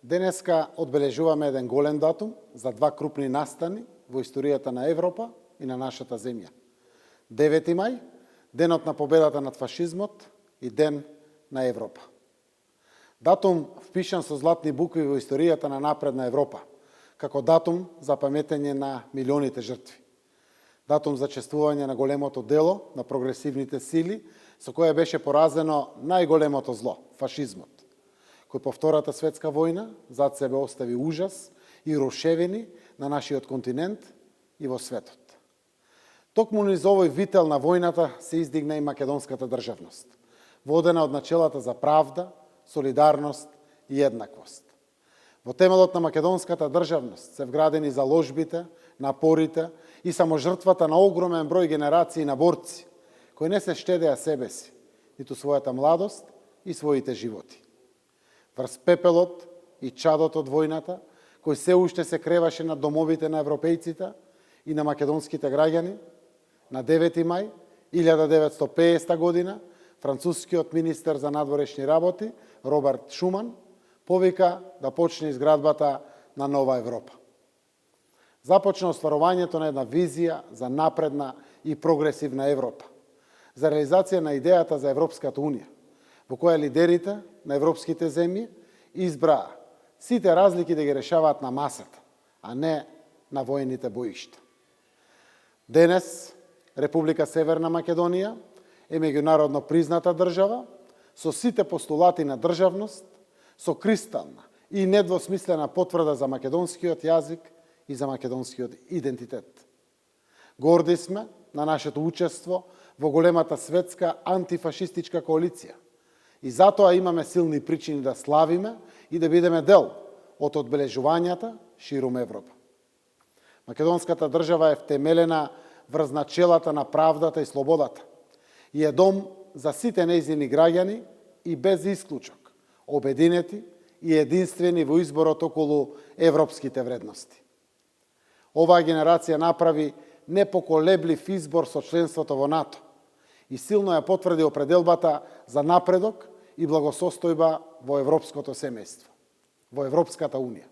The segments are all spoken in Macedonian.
Денеска одбележуваме еден голем датум за два крупни настани во историјата на Европа и на нашата земја. 9. мај, денот на победата над фашизмот и ден на Европа. Датум впишан со златни букви во историјата на напредна Европа, како датум за паметење на милионите жртви. Датум за чествување на големото дело на прогресивните сили, со кое беше поразено најголемото зло, фашизмот, кој по Втората светска војна зад себе остави ужас и рушевини на нашиот континент и во светот. Токму низ овој вител на војната се издигна и македонската државност, водена од начелата за правда, солидарност и еднаквост. Во темелот на македонската државност се вградени заложбите, напорите и саможртвата на огромен број генерации на борци, кои не се штедеа себе си, ниту својата младост и своите животи. Врз пепелот и чадот од војната, кој се уште се креваше над домовите на европејците и на македонските граѓани, на 9. мај 1950 година францускиот министер за надворешни работи Роберт Шуман повика да почне изградбата на нова Европа. Започна остварувањето на една визија за напредна и прогресивна Европа, за реализација на идејата за Европската унија, во која лидерите на европските земји избраа сите разлики да ги решаваат на масата, а не на воените боишта. Денес Република Северна Македонија е меѓународно призната држава со сите постулати на државност, со кристална и недвосмислена потврда за македонскиот јазик и за македонскиот идентитет. Горди сме на нашето учество во големата светска антифашистичка коалиција и затоа имаме силни причини да славиме и да бидеме дел од одбележувањата ширум Европа. Македонската држава е втемелена врз начелата на правдата и слободата и е дом за сите нејзини граѓани и без исклучок, обединети и единствени во изборот околу европските вредности. Оваа генерација направи непоколеблив избор со членството во НАТО и силно ја потврди определбата за напредок и благосостојба во европското семејство, во Европската унија.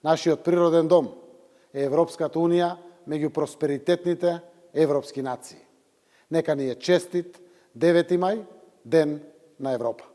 Нашиот природен дом е Европската унија меѓу просперитетните европски нации. Нека ни е честит 9. мај, ден на Европа.